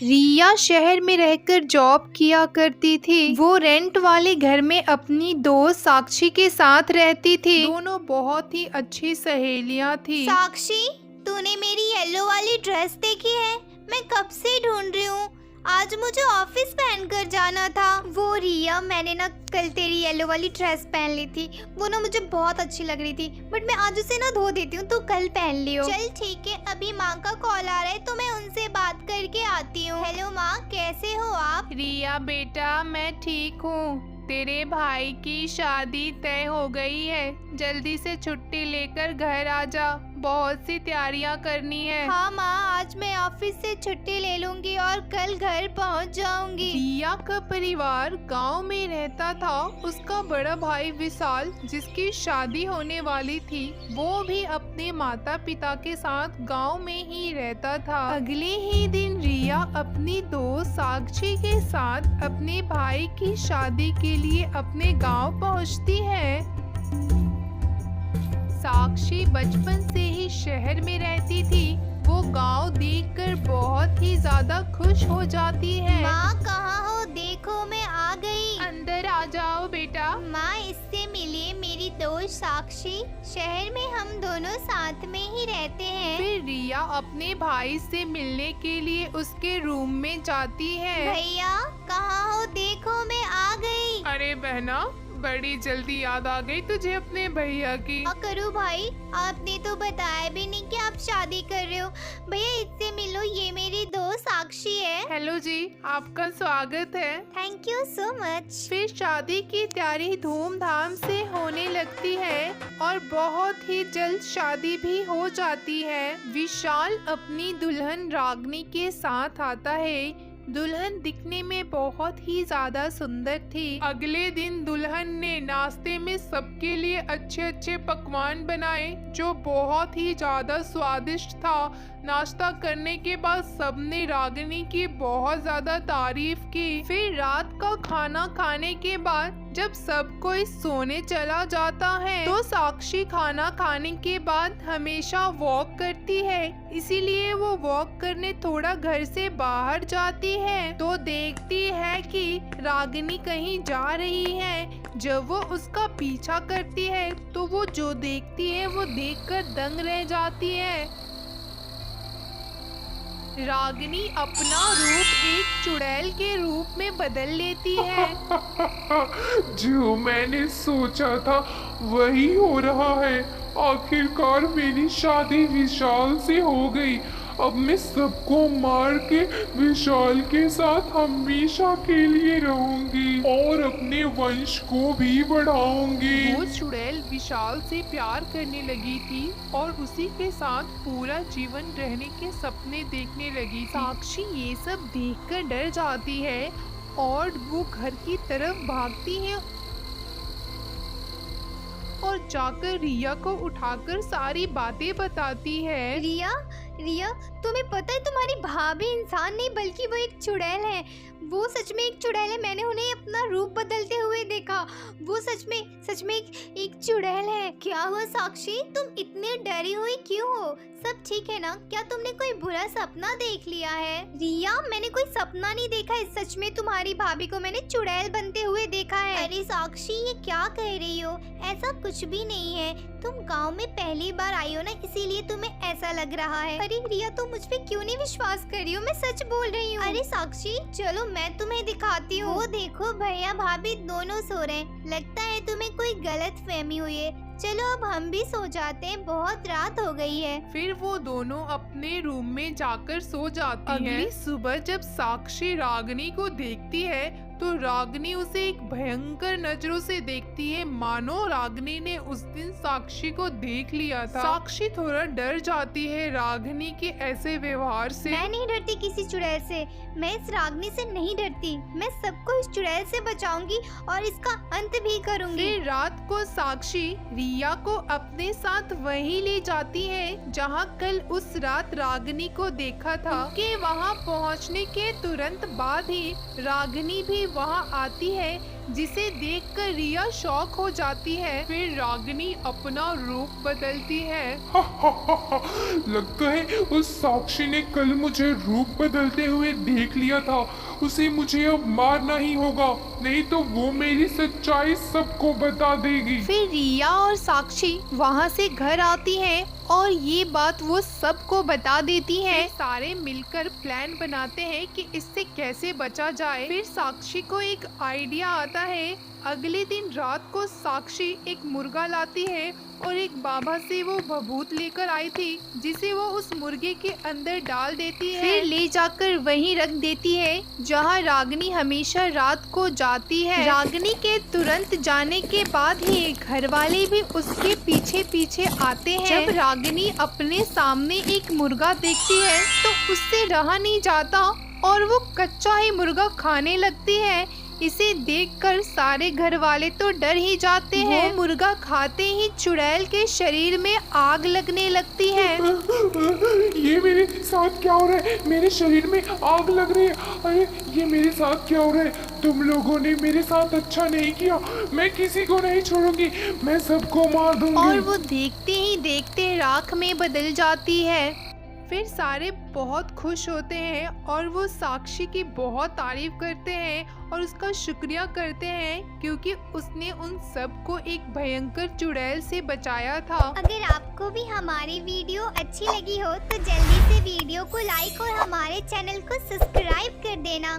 रिया शहर में रहकर जॉब किया करती थी। वो रेंट वाले घर में अपनी दोस्त साक्षी के साथ रहती थी। दोनों बहुत ही अच्छी सहेलियां थी। साक्षी, तूने मेरी येलो वाली ड्रेस देखी है? मैं कब से ढूंढ रही हूँ। आज मुझे ऑफिस पहनकर जाना था। वो रिया, मैंने ना कल तेरी येलो वाली ड्रेस पहन ली थी। वो ना मुझे बहुत अच्छी लग रही थी, बट मैं आज उसे ना धो देती हूँ, तो कल पहन लियो। चल ठीक है, अभी माँ का कॉल आ रहा है तो मैं उनसे बात करके आती हूँ। हेलो माँ, कैसे हो आप? रिया बेटा, मैं ठीक हूँ। तेरे भाई की शादी तय हो गई है। जल्दी से छुट्टी लेकर घर आ जा, बहुत सी तैयारियां करनी है। हाँ माँ, आज मैं ऑफिस से छुट्टी ले लूंगी और कल घर पहुँच जाऊंगी। रिया का परिवार गांव में रहता था। उसका बड़ा भाई विशाल, जिसकी शादी होने वाली थी, वो भी अपने माता पिता के साथ गांव में ही रहता था। अगले ही दिन रिया अपनी दोस्त साक्षी के साथ अपने भाई की शादी के लिए अपने गांव पहुंचती है। साक्षी बचपन से ही शहर में रहती थी। वो गांव देखकर बहुत ही ज्यादा खुश हो जाती है। माँ कहाँ हो? देखो मैं आ गई। अंदर आ जाओ बेटा। माँ, इससे मिलिए, मेरी दोस्त साक्षी। शहर में हम दोनों साथ में ही रहते हैं। फिर रिया अपने भाई से मिलने के लिए उसके रूम में जाती है। भैया कहाँ हो? देखो मैं आ गई। अरे बहना, बड़ी जल्दी याद आ गई तुझे अपने भैया की। क्या करूँ भाई, आपने तो बताया भी नहीं कि आप शादी कर रहे हो। भैया इससे मिलो, ये मेरी दोस्त साक्षी है। हेलो जी, आपका स्वागत है। Thank you so much. फिर शादी की तैयारी धूमधाम से होने लगती है और बहुत ही जल्द शादी भी हो जाती है। विशाल अपनी दुल्हन रागनी के साथ आता है। दुल्हन दिखने में बहुत ही ज्यादा सुंदर थी। अगले दिन दुल्हन ने नाश्ते में सबके लिए अच्छे अच्छे पकवान बनाए, जो बहुत ही ज्यादा स्वादिष्ट था। नाश्ता करने के बाद सबने रागिनी की बहुत ज्यादा तारीफ की। फिर रात का खाना खाने के बाद जब सब कोई सोने चला जाता है, तो साक्षी खाना खाने के बाद हमेशा वॉक करती है। इसीलिए वो वॉक करने थोड़ा घर से बाहर जाती है, तो देखती है कि रागिनी कहीं जा रही है। जब वो उसका पीछा करती है, तो वो जो देखती है वो देखकर दंग रह जाती है। रागिनी अपना रूप एक चुड़ैल के रूप में बदल लेती है। जो मैंने सोचा था वही हो रहा है। आखिरकार मेरी शादी विशाल से हो गई। अब मैं सबको मार के विशाल के साथ हमेशा के लिए रहूंगी और अपने वंश को भी बढ़ाऊंगी। वो चुड़ैल विशाल से प्यार करने लगी थी और उसी के साथ पूरा जीवन रहने के सपने देखने लगी थी। साक्षी ये सब देखकर डर जाती है और वो घर की तरफ भागती है और जाकर रिया को उठाकर सारी बातें बताती है। रिया, रिया, तुम्हें पता है तुम्हारी भाभी इंसान नहीं बल्कि वो एक चुड़ैल है। वो सच में एक चुड़ैल है। मैंने उन्हें अपना रूप बदलते हुए देखा। वो सच में एक चुड़ैल है। क्या हुआ साक्षी, तुम इतनी डरी हुई क्यों हो? सब ठीक है ना? क्या तुमने कोई बुरा सपना देख लिया है? रिया, मैंने कोई सपना नहीं देखा है। सच में तुम्हारी भाभी को मैंने चुड़ैल बनते हुए देखा है। अरे साक्षी, ये क्या कह रही हो? ऐसा कुछ भी नहीं है। तुम गांव में पहली बार आई हो ना, इसीलिए तुम्हें ऐसा लग रहा है। अरे रिया, तुम मुझ पे क्यों नहीं विश्वास कर रही हो? मैं सच बोल रही हूँ। अरे साक्षी, चलो मैं तुम्हें दिखाती हूँ। वो देखो, भैया भाभी दोनों सो रहे हैं। लगता है तुम्हें कोई गलत फहमी हुई है। चलो अब हम भी सो जाते हैं, बहुत रात हो गई है। फिर वो दोनों अपने रूम में जाकर सो जाती हैं। अगली सुबह जब साक्षी रागिनी को देखती है, तो रागिनी उसे एक भयंकर नजरों से देखती है, मानो रागिनी ने उस दिन साक्षी को देख लिया था। साक्षी थोड़ा डर जाती है रागिनी के ऐसे व्यवहार से। मैं नहीं डरती किसी चुड़ैल से। मैं इस रागिनी से नहीं डरती। मैं सबको इस चुड़ैल से बचाऊंगी और इसका अंत भी करूंगी। फिर रात को साक्षी रिया को अपने साथ वहीं ले जाती है जहां कल उस रात रागिनी को देखा था। कि वहां पहुंचने के तुरंत बाद ही रागिनी भी वहां आती है। जिसे देखकर रिया शॉक हो जाती है। फिर रागिनी अपना रूप बदलती है। लगता है उस साक्षी ने कल मुझे रूप बदलते हुए देख लिया था। उसे मुझे अब मारना ही होगा, नहीं तो वो मेरी सच्चाई सबको बता देगी। फिर रिया और साक्षी वहाँ से घर आती हैं और ये बात वो सबको बता देती हैं। सारे मिलकर प्लान बनाते हैं कि इससे कैसे बचा जाए। फिर साक्षी को एक आइडिया आता है। अगले दिन रात को साक्षी एक मुर्गा लाती है और एक बाबा से वो भभूत लेकर आई थी, जिसे वो उस मुर्गे के अंदर डाल देती है। फिर ले जाकर वहीं रख देती है जहाँ रागिनी हमेशा रात को जाती है। रागिनी के तुरंत जाने के बाद ही घर वाले भी उसके पीछे पीछे आते हैं। जब रागिनी अपने सामने एक मुर्गा देखती है तो उससे रहा नहीं जाता और वो कच्चा ही मुर्गा खाने लगती है। इसे देखकर सारे घर वाले तो डर ही जाते हैं। मुर्गा खाते ही चुड़ैल के शरीर में आग लगने लगती है। ये मेरे साथ क्या हो रहा है? मेरे शरीर में आग लग रही है। अरे ये मेरे साथ क्या हो रहा है? तुम लोगों ने मेरे साथ अच्छा नहीं किया। मैं किसी को नहीं छोड़ूंगी, मैं सबको मार दूंगी। और वो देखते ही देखते राख में बदल जाती है। फिर सारे बहुत खुश होते हैं और वो साक्षी की बहुत तारीफ करते हैं और उसका शुक्रिया करते हैं, क्योंकि उसने उन सबको एक भयंकर चुड़ैल से बचाया था। अगर आपको भी हमारी वीडियो अच्छी लगी हो तो जल्दी से वीडियो को लाइक और हमारे चैनल को सब्सक्राइब कर देना।